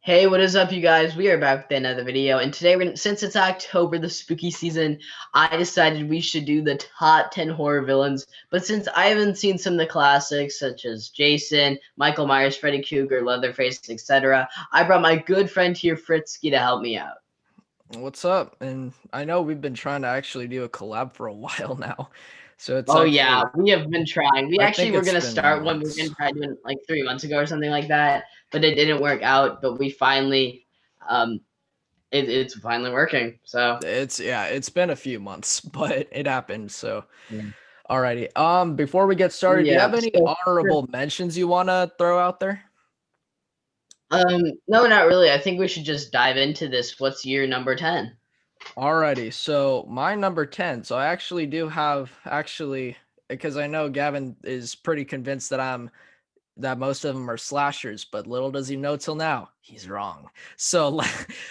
Hey, what is up, you guys? We are back with another video, and today, since it's October, the spooky season, I decided we should do the top 10 horror villains. But since I haven't seen some of the classics, such as Jason, Michael Myers, Freddy Krueger, Leatherface, etc., I brought my good friend here, Fritski, to help me out. What's up? And I know we've been trying to actually do a collab for a while now. So it's Oh yeah, actually, we have been trying. We I actually think were it's gonna been start one. We were months. gonna try doing like 3 months ago or something like that, but it didn't work out. But we finally, um, it's finally working. So. It's been a few months, but it happened. So Yeah. alrighty. Before we get started, do you Yeah. have any So. honorable mentions you wanna throw out there? No, not really. I think we should just dive into this. What's your number 10? Alrighty, so my number 10. So I actually do have because I know Gavin is pretty convinced that most of them are slashers, but little does he know till now, he's wrong. So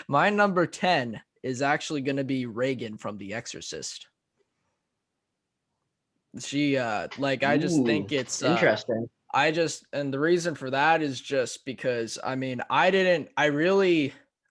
my number 10 is actually going to be Reagan from The Exorcist. I just Ooh, think it's interesting. and the reason for that is just because I mean,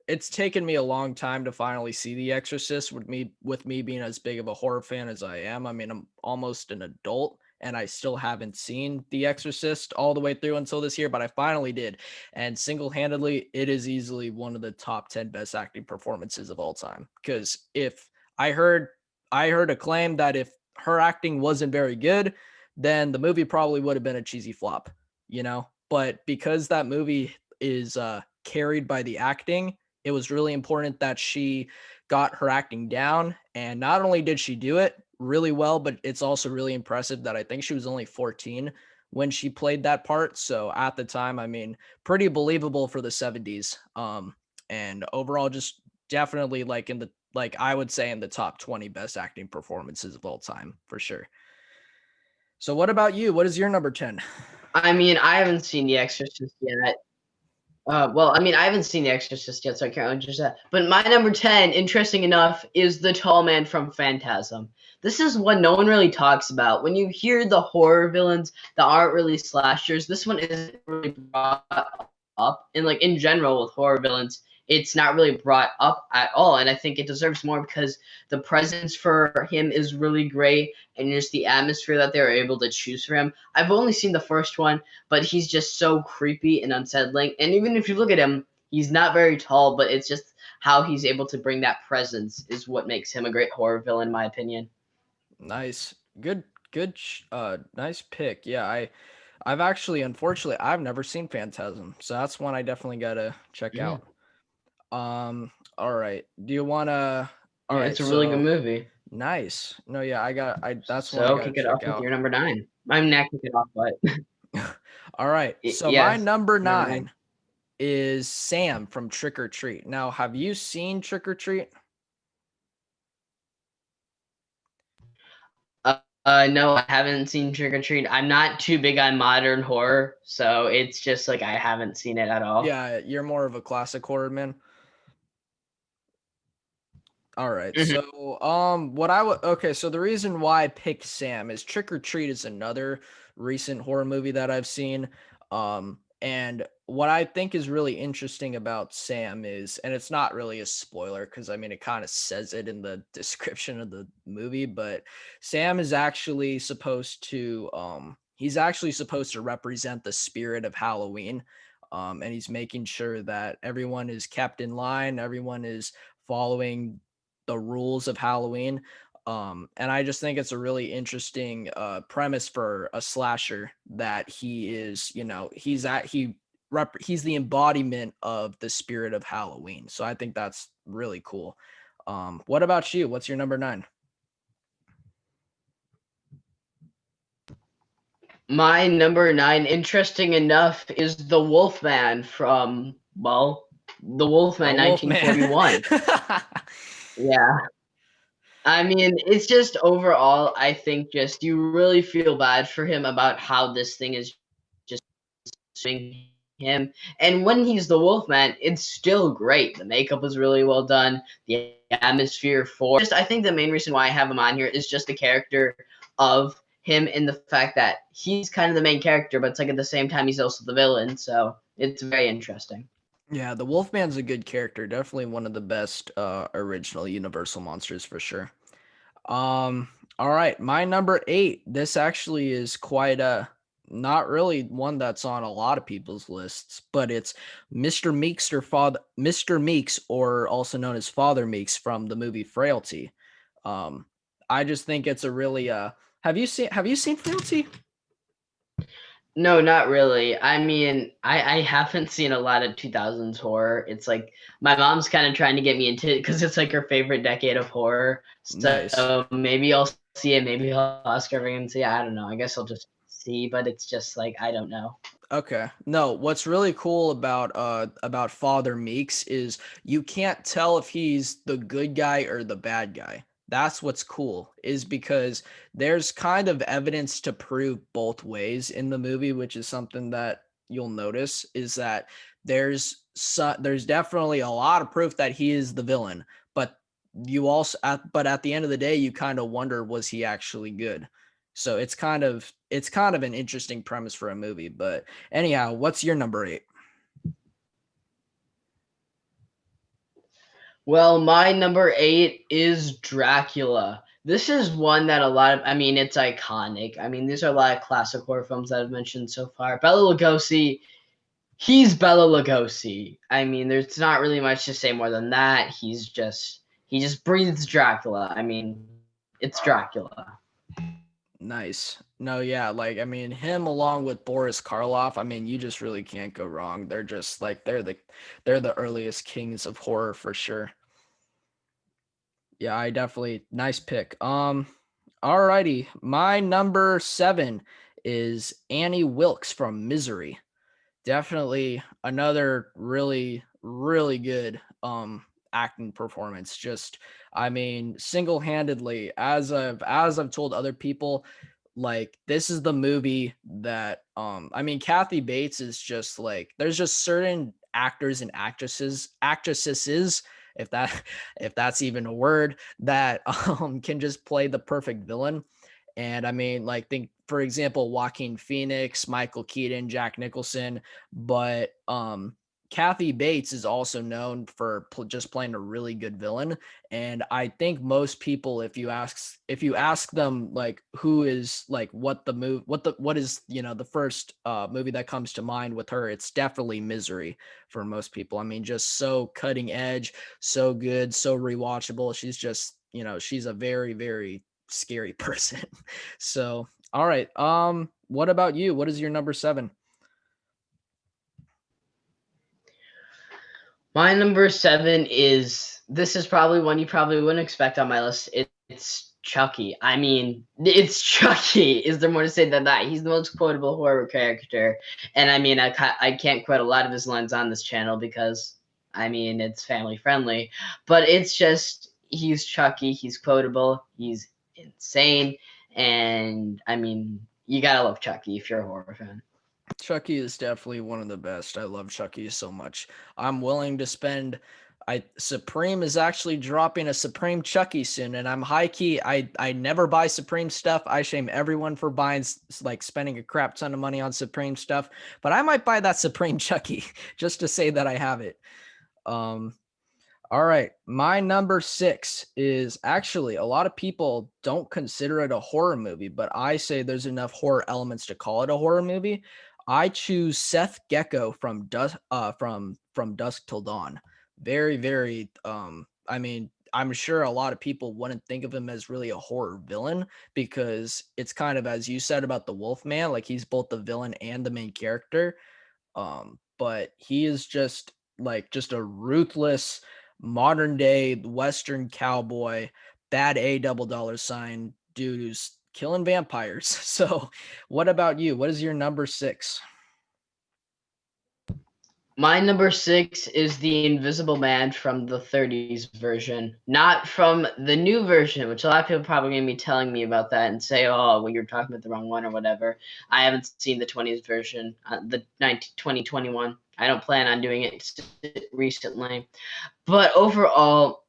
it's taken me a long time to finally see The Exorcist with me being as big of a horror fan as I am. I mean, I'm almost an adult and I still haven't seen The Exorcist all the way through until this year, but I finally did. And single-handedly, it is easily one of the top 10 best acting performances of all time. Because if I heard I heard a claim that if her acting wasn't very good, then the movie probably would have been a cheesy flop, you know? But because that movie is carried by the acting, it was really important that she got her acting down. And not only did she do it really well, but it's also really impressive that I think she was only 14 when she played that part. So at the time, I mean, pretty believable for the 70s. And overall, just definitely I would say in the top 20 best acting performances of all time for sure. So what about you? What is your number 10? I mean, I haven't seen The Exorcist yet. Well, I mean, I haven't seen The Exorcist yet, so I can't really judge that. But my number 10, interesting enough, is the tall man from Phantasm. This is one no one really talks about. When you hear the horror villains that aren't really slashers, this one isn't really brought up. And like in general with horror villains, it's not really brought up at all. And I think it deserves more because the presence for him is really great, and just the atmosphere that they were able to choose for him. I've only seen the first one, but he's just so creepy and unsettling. And even if you look at him, he's not very tall, but it's just how he's able to bring that presence is what makes him a great horror villain, in my opinion. Nice. Nice pick. Yeah, I've actually unfortunately I've never seen Phantasm. So that's one I definitely got to check Yeah, out. All right. Do you want to All yeah, right, it's a really good so movie. nice. No, yeah, I that's one I So got to kick it off check with out. your number 9. I'm not kick it off, but All right. So my yes, number number 9. 9 is Sam from Trick or Treat. Now, have you seen Trick or Treat? No, I haven't seen Trick or Treat. I'm not too big on modern horror, so it's just like I haven't seen it at all. Yeah, you're more of a classic horror man. All right. Mhm. So, what I would okay. So the reason why I picked Sam is Trick or Treat is another recent horror movie that I've seen. And what I think is really interesting about Sam is, and it's not really a spoiler because I mean it kind of says it in the description of the movie, but Sam is actually he's actually supposed to represent the spirit of Halloween. And he's making sure that everyone is kept in line, everyone is following the rules of Halloween. And I just think it's a really interesting premise for a slasher that he is, he's the embodiment of the spirit of Halloween. So I think that's really cool. What about you? What's your number 9? My number 9, interesting enough, is the Wolfman from, well, the The Wolfman Wolfman. 1941. Yeah. I mean, it's just overall, I think just you really feel bad for him about how this thing is just swinging him. And when he's the Wolfman, it's still great. The makeup was really well done. The atmosphere for just I think the main reason why I have him on here is just the character of him and the fact that he's kind of the main character, but it's like at the same time he's also the villain. So it's very interesting. Yeah, the Wolfman's a good character. Definitely one of the best original Universal monsters for sure. Um, all right, my number 8. This actually is quite a not really one that's on a lot of people's lists, but it's Mr. Meeks, or also known as Father Meeks from the movie Frailty. Um, I just think it's a really have you seen Frailty? No, not really. I mean, I haven't seen a lot of 2000s horror. It's like my mom's kind of trying to get me into it because it's like her favorite decade of horror. Nice. So maybe I'll see it. Maybe I'll ask her and see. I don't know. I guess I'll just see. But it's just like I don't know. Okay. No, what's really cool about Father Meeks is you can't tell if he's the good guy or the bad guy. That's what's cool, is because there's kind of evidence to prove both ways in the movie, which is something that you'll notice is that there's definitely a lot of proof that he is the villain, but but at the end of the day you kind of wonder, was he actually good? So it's kind of an interesting premise for a movie, but anyhow, what's your number 8? Well, my number 8 is Dracula. This is one that a lot of, I mean, it's iconic. I mean, these are a lot of classic horror films that I've mentioned so far. Bela Lugosi, he's Bela Lugosi. I mean, there's not really much to say more than that. He just breathes Dracula. I mean, it's Dracula. Nice. No, yeah, like I mean, him along with Boris Karloff, I mean, you just really can't go wrong. They're just like they're the earliest kings of horror for sure. Yeah, I definitely nice pick. Alrighty. My number 7 is Annie Wilkes from Misery. Definitely another really, really good acting performance. Just I mean, single-handedly, as I've told other people, like this is the movie that I mean, Kathy Bates is just like there's just certain actors and actresses, if that if that's even a word, that can just play the perfect villain. And I mean, like, think for example, Joaquin Phoenix, Michael Keaton, Jack Nicholson, but Kathy Bates is also known for just playing a really good villain. And I think most people, if you ask them like who is like what is the first movie that comes to mind with her, it's definitely Misery for most people. I mean, just so cutting edge, so good, so rewatchable. She's a very, very scary person. So, all right. What about you? What is your number 7? My number 7 is this is probably one you probably wouldn't expect on my list. It's Chucky. I mean, it's Chucky. Is there more to say than that? He's the most quotable horror character, and I mean, I can't quote a lot of his lines on this channel because I mean it's family friendly, but it's just he's Chucky. He's quotable. He's insane, and I mean, you gotta love Chucky if you're a horror fan. Chucky is definitely one of the best. I love Chucky so much. I'm willing to spend I Supreme is actually dropping a Supreme Chucky soon, and I'm high key. I never buy Supreme stuff. I shame everyone for buying like spending a crap ton of money on Supreme stuff, but I might buy that Supreme Chucky just to say that I have it. Um All right. My number 6 is actually a lot of people don't consider it a horror movie, but I say there's enough horror elements to call it a horror movie. I choose Seth Gecko from Dusk Till Dawn. Very, very I mean, I'm sure a lot of people wouldn't think of him as really a horror villain because it's kind of as you said about the Wolfman, like he's both the villain and the main character. But he is just a ruthless modern day Western cowboy, bad A double dollar sign dude who's killing vampires. So, what about you? What is your number 6? My number 6 is the Invisible Man from the 30s version, not from the new version, which a lot of people probably going to be telling me about that and say, oh, well, you're talking about the wrong one or whatever. I haven't seen the 20s version, the 2021. I don't plan on doing it recently. But overall,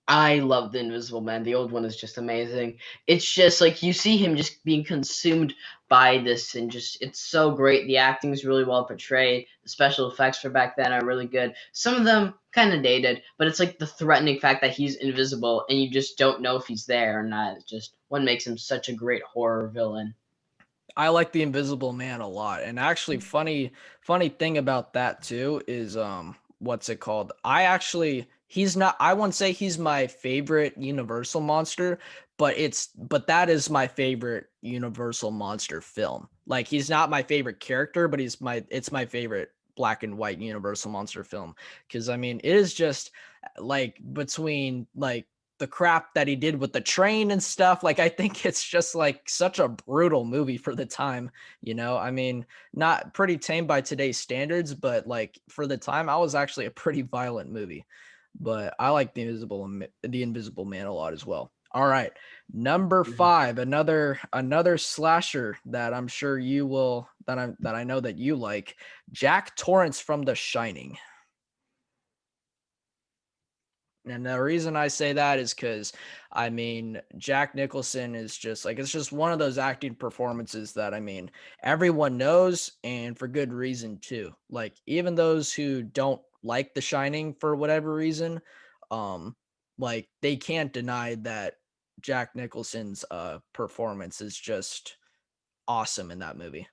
I love the Invisible Man. The old one is just amazing. It's just like you see him just being consumed by this, and just it's so great. The acting is really well portrayed. The special effects for back then are really good. Some of them kind of dated, but it's like the threatening fact that he's invisible and you just don't know if he's there or not. It's just what makes him such a great horror villain. I like the Invisible Man a lot. And actually funny thing about that too is what's it called? He's not I won't say he's my favorite Universal monster, but that is my favorite Universal monster film. Like he's not my favorite character, but it's my favorite black and white Universal monster film. Cause I mean it is just like between like the crap that he did with the train and stuff. Like, I think it's just like such a brutal movie for the time, you know? I mean, not pretty tame by today's standards, but like for the time, I was actually a pretty violent movie. But I like the Invisible Man a lot as well. All right, number Mhm. 5, another slasher that I'm sure you will that I know that you like, Jack Torrance from The Shining. And the reason I say that is because, I mean, Jack Nicholson is just like, it's just one of those acting performances that, I mean, everyone knows and for good reason too. Like, even those who don't like The Shining for whatever reason, um, like, they can't deny that Jack Nicholson's performance is just awesome in that movie.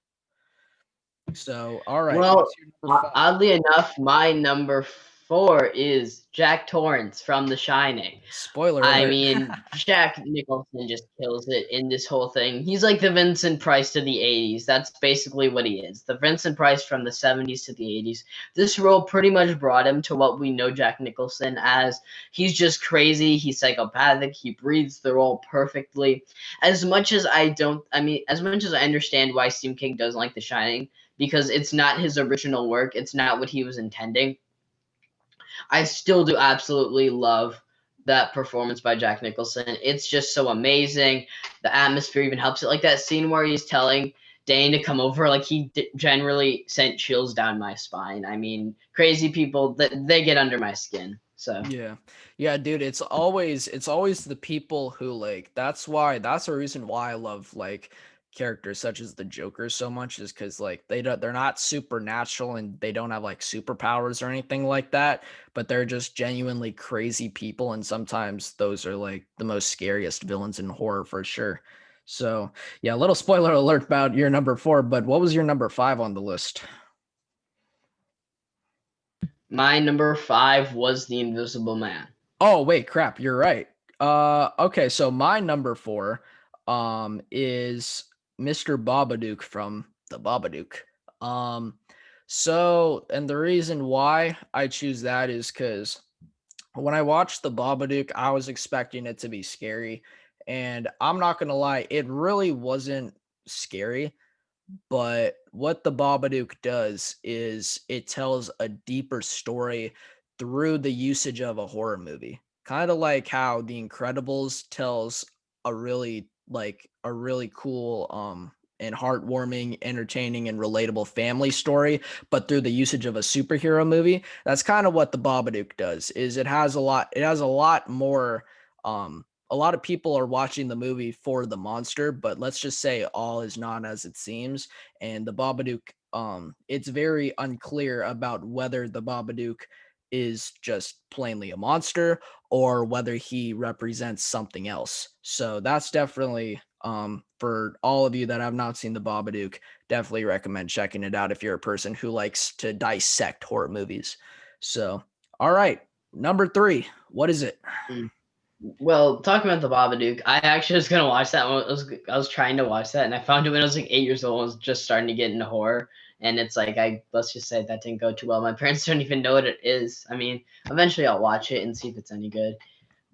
So, all right, Well, what's your number 5? oddly enough, my number four is Jack Torrance from The Shining. Spoiler I alert. mean, Jack Nicholson just kills it in this whole thing. He's like the Vincent Price to the 80s. That's basically what he is. The Vincent Price from the 70s to the 80s. This role pretty much brought him to what we know Jack Nicholson as. He's just crazy. He's psychopathic. He breathes the role perfectly. As much as I understand why Stephen King doesn't like The Shining, because it's not his original work, it's not what he was intending. I still do absolutely love that performance by Jack Nicholson. It's just so amazing. The atmosphere even helps it. Like that scene where he's telling Dane to come over, like generally sent chills down my spine. I mean, crazy people that they get under my skin. So Yeah. Yeah, dude, it's always the people who like that's the reason why I love like characters such as the Joker so much is cuz like they're not supernatural and they don't have like superpowers or anything like that, but they're just genuinely crazy people and sometimes those are like the most scariest villains in horror for sure. So, yeah, a little spoiler alert about your number 4, but what was your number 5 on the list? my number five was The Invisible Man. Oh, wait, crap, you're right. Okay, so my number 4, is Mr. Babadook from The Babadook. Um, and the reason why I choose that is because when I watched The Babadook, I was expecting it to be scary, and I'm not gonna lie, it really wasn't scary. But what the Babadook does is it tells a deeper story through the usage of a horror movie. Kind of like how The Incredibles tells a really cool and heartwarming, entertaining and relatable family story, but through the usage of a superhero movie. That's kind of what the Babadook does. Is it has a lot more a lot of people are watching the movie for the monster, but let's just say all is not as it seems. And the Babadook, it's very unclear about whether the Babadook is just plainly a monster or whether he represents something else. So that's definitely for all of you that have not seen the Babadook, definitely recommend checking it out if you're a person who likes to dissect horror movies. So, all right, number 3, what is it? Well, talking about the Babadook, I actually was gonna watch that one. I was trying to watch that, and I found it when I was like 8 years old. I was just starting to get into horror, and it's like let's just say that didn't go too well. My parents don't even know what it is. I mean, eventually I'll watch it and see if it's any good.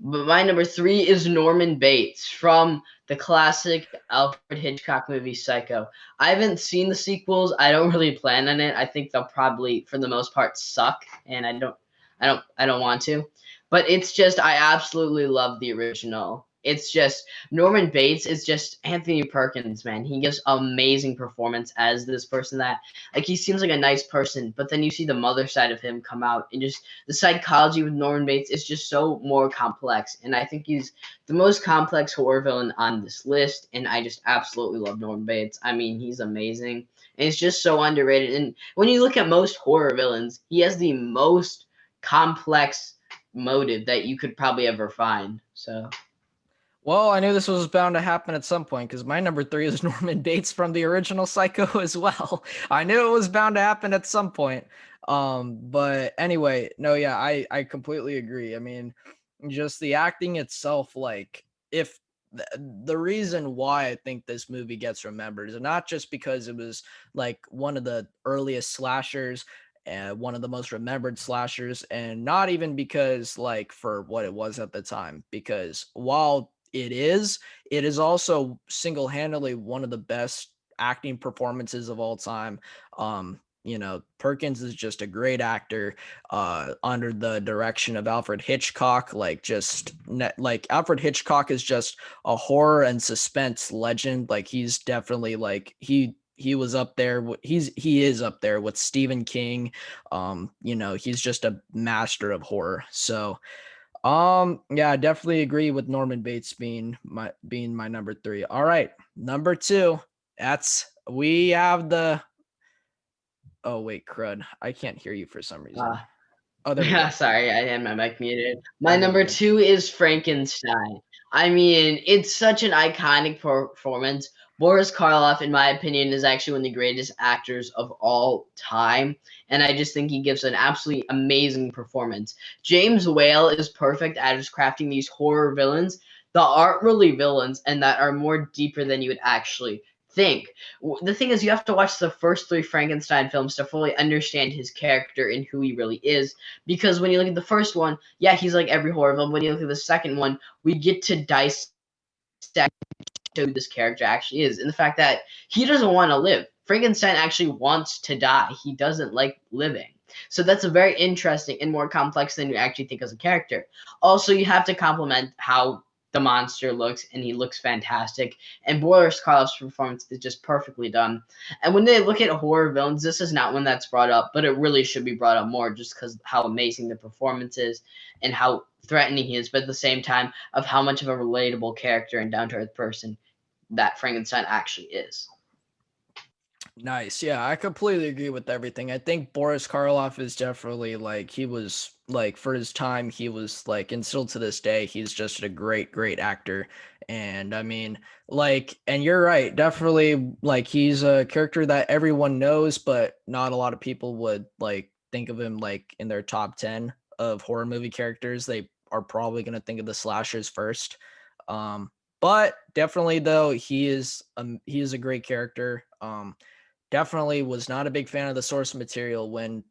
But my number three is Norman Bates from the classic Alfred Hitchcock movie Psycho. I haven't seen the sequels. I don't really plan on it. I think they'll probably, for the most part, suck, and I don't want to. But it's just I absolutely love the original. It's just Norman Bates is just Anthony Perkins, man. He gives amazing performance as this person that like he seems like a nice person, but then you see the mother side of him come out and just the psychology with Norman Bates is just so more complex. And I think he's the most complex horror villain on this list, and I just absolutely love Norman Bates. I mean, he's amazing. And he's just so underrated. And when you look at most horror villains, he has the most complex motive that you could probably ever find. So Well, I knew this was bound to happen at some point because my number three is Norman Bates from the original Psycho as well. I knew it was bound to happen at some point. But anyway, no, yeah, I completely agree. I mean, just the acting itself, like if the reason why I think this movie gets remembered is not just because it was like one of the earliest slashers and one of the most remembered slashers, and not even because like for what it was at the time, because while it is also single-handedly one of the best acting performances of all time. Perkins is just a great actor under the direction of Alfred Hitchcock. Like Alfred Hitchcock is just a horror and suspense legend. Like he's definitely like he was up there. He is up there with Stephen King. He's just a master of horror. So yeah, I definitely agree with Norman Bates being my number three. All right, number two. That's we have the. Oh wait, crud! I can't hear you for some reason. uh, Oh, there we yeah, go. sorry, I had my mic muted. My Oh, you're number good. two is Frankenstein. I mean, it's such an iconic performance. Boris Karloff, in my opinion, is actually one of the greatest actors of all time, and I just think he gives an absolutely amazing performance. James Whale is perfect at just crafting these horror villains that aren't really villains and that are more deeper than you would actually think. The thing is, you have to watch the first three Frankenstein films to fully understand his character and who he really is, because when you look at the first one, yeah, he's like every horror villain. When you look at the second one, we get to dissect who this character actually is, and the fact that he doesn't want to live. Frankenstein actually wants to die. He doesn't like living. So that's a very interesting and more complex than you actually think as a character. Also, you have to compliment how the monster looks, and he looks fantastic. And Boris Karloff's performance is just perfectly done. And when they look at horror villains, this is not one that's brought up, but it really should be brought up more just because how amazing the performance is and how threatening he is, but at the same time of how much of a relatable character and down to earth person that Frankenstein actually is. Nice. Yeah, I completely agree with everything. I think Boris Karloff is definitely like he was like for his time, he was like, and still to this day, he's just a great, great actor. And I mean, like, and you're right, definitely like he's a character that everyone knows, but not a lot of people would like think of him like in their top 10 of horror movie characters. They are probably gonna think of the slashers first. But definitely though, he is a great character. Definitely was not a big fan of the source material when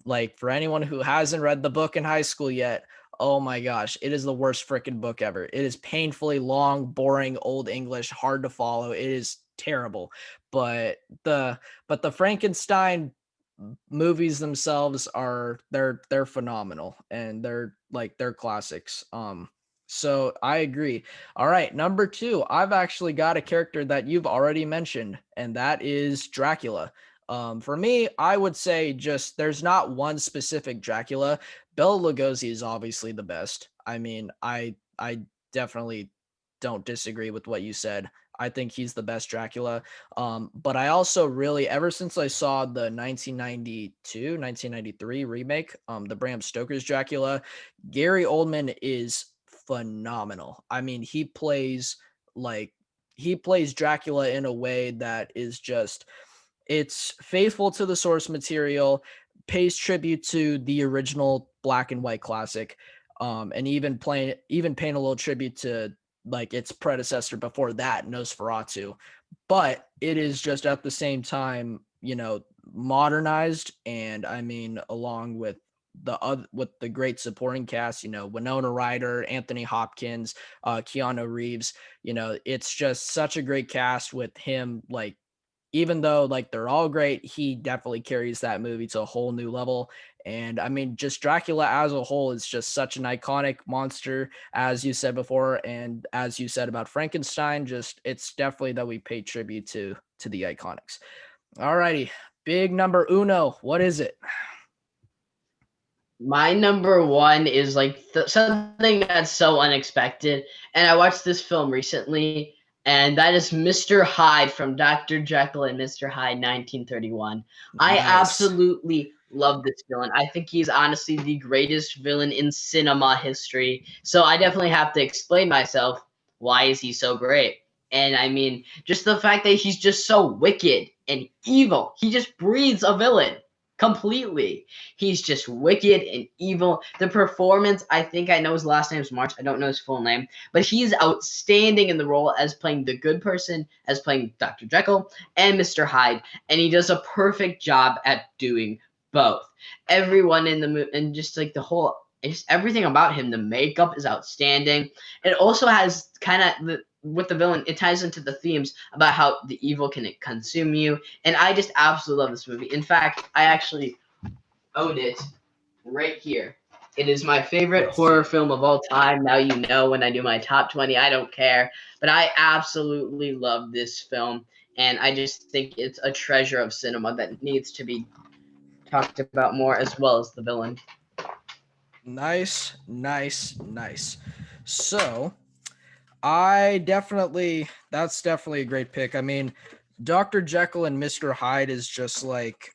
like for anyone who hasn't read the book in high school yet, oh my gosh, it is the worst freaking book ever. It is painfully long, boring, old English, hard to follow. It is terrible. But the Frankenstein movies themselves they're phenomenal, and they're classics. So I agree. All right, number two, I've actually got a character that you've already mentioned, and that is Dracula. For me, I would say just there's not one specific Dracula. Bela Lugosi is obviously the best. I mean, I definitely don't disagree with what you said. I think he's the best Dracula. But I also really, ever since I saw the 1993 remake, the Bram Stoker's Dracula, Gary Oldman is phenomenal. I mean, like he plays Dracula in a way that is just it's faithful to the source material, pays tribute to the original black and white classic, and even paying a little tribute to like its predecessor before that, Nosferatu. But it is just at the same time, modernized, and I mean, along with the great supporting cast, Winona Ryder, Anthony Hopkins, Keanu Reeves, it's just such a great cast with him like even though like they're all great, he definitely carries that movie to a whole new level. And I mean, just Dracula as a whole is just such an iconic monster, as you said before, and as you said about Frankenstein, just it's definitely that we pay tribute to the iconics. Alrighty, big number uno. What is it? My number one is like something that's so unexpected, and I watched this film recently, and that is Mr. Hyde from Dr. Jekyll and Mr. Hyde 1931. I Nice. absolutely love this villain. I think he's honestly the greatest villain in cinema history. So I definitely have to explain myself. Why is he so great? And I mean, just the fact that he's just so wicked and evil. He just breeds a villain completely. He's just wicked and evil. The performance, I think I know his last name is March. I don't know his full name, but he's outstanding in the role as playing the good person, as playing Dr. Jekyll and Mr. Hyde, and he does a perfect job at doing both. Everyone in the movie, and just like the whole, just everything about him, the makeup is outstanding. It also has kind of with the villain, it ties into the themes about how the evil can consume you, and I just absolutely love this movie. In fact, I actually own it right here. It is my favorite Let's see. horror film of all time. Now you know when I do my top 20, I don't care. But I absolutely love this film. And I just think it's a treasure of cinema that needs to be talked about more, as well as the villain. Nice, nice, nice. So I definitely that's definitely a great pick. I mean, Dr. Jekyll and Mr. Hyde is just like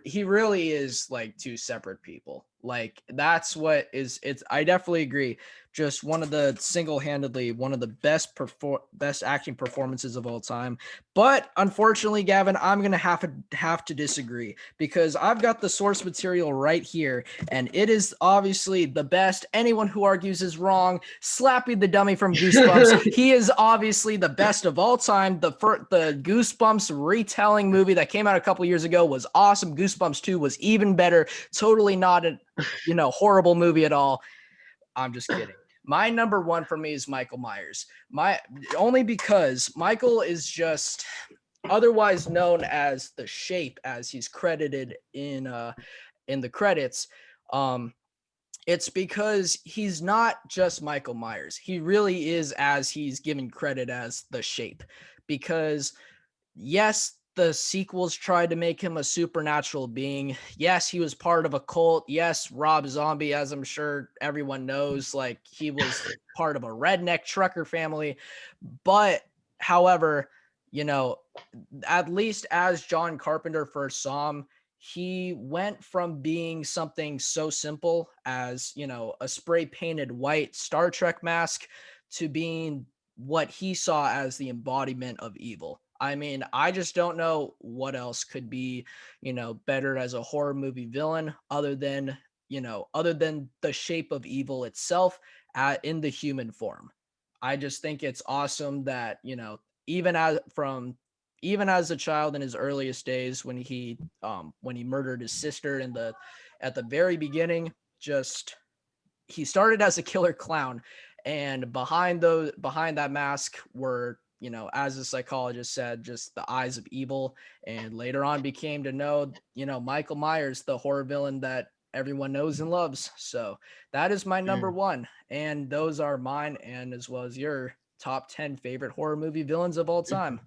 he really is like two separate people. Like that's what is it's I definitely agree. Just one of the single-handedly one of the best acting performances of all time. But unfortunately, Gavin, I'm going to have to disagree because I've got the source material right here and it is obviously the best. Anyone who argues is wrong. Slappy the Dummy from Goosebumps. He is obviously the best of all time. The Goosebumps retelling movie that came out a couple years ago was awesome. Goosebumps 2 was even better. Totally not a horrible movie at all. I'm just kidding. My number one for me is Michael Myers. Only because Michael is just otherwise known as the Shape, as he's credited in the credits. It's because he's not just Michael Myers. He really is, as he's given credit, as the Shape. Because yes, the sequels tried to make him a supernatural being. Yes, he was part of a cult. Yes, Rob Zombie, as I'm sure everyone knows, like he was part of a redneck trucker family. But however, at least as John Carpenter first saw him, he went from being something so simple as, a spray painted white Star Trek mask to being what he saw as the embodiment of evil. I mean, I just don't know what else could be, better as a horror movie villain other than the Shape of evil itself in the human form. I just think it's awesome that, even as a child in his earliest days when he murdered his sister at the very beginning, just he started as a killer clown, and behind that mask were, as the psychologist said, just the eyes of evil, and later on became to know, Michael Myers, the horror villain that everyone knows and loves. So that is my number one, and those are mine, and as well as your top 10 favorite horror movie villains of all time.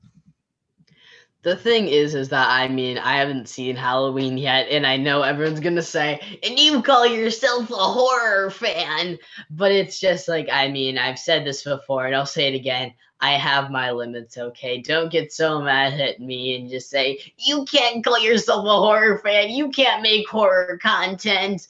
The thing is that I mean, I haven't seen Halloween yet, and I know everyone's gonna say, and you call yourself a horror fan, but it's just like, I mean, I've said this before, and I'll say it again. I have my limits, okay? Don't get so mad at me and just say, you can't call yourself a horror fan. You can't make horror content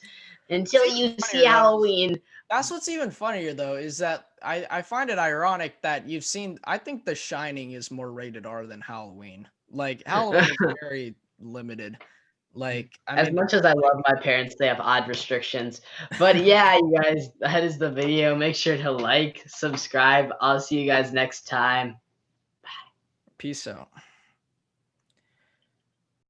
until you see Halloween. That's what's even funnier though, is that I find it ironic that you've seen, I think The Shining is more rated R than Halloween. Like Halloween is very limited. Like, I As mean, much as I love my parents, they have odd restrictions. But yeah, you guys, that is the video. Make sure to like, subscribe. I'll see you guys next time. peace out.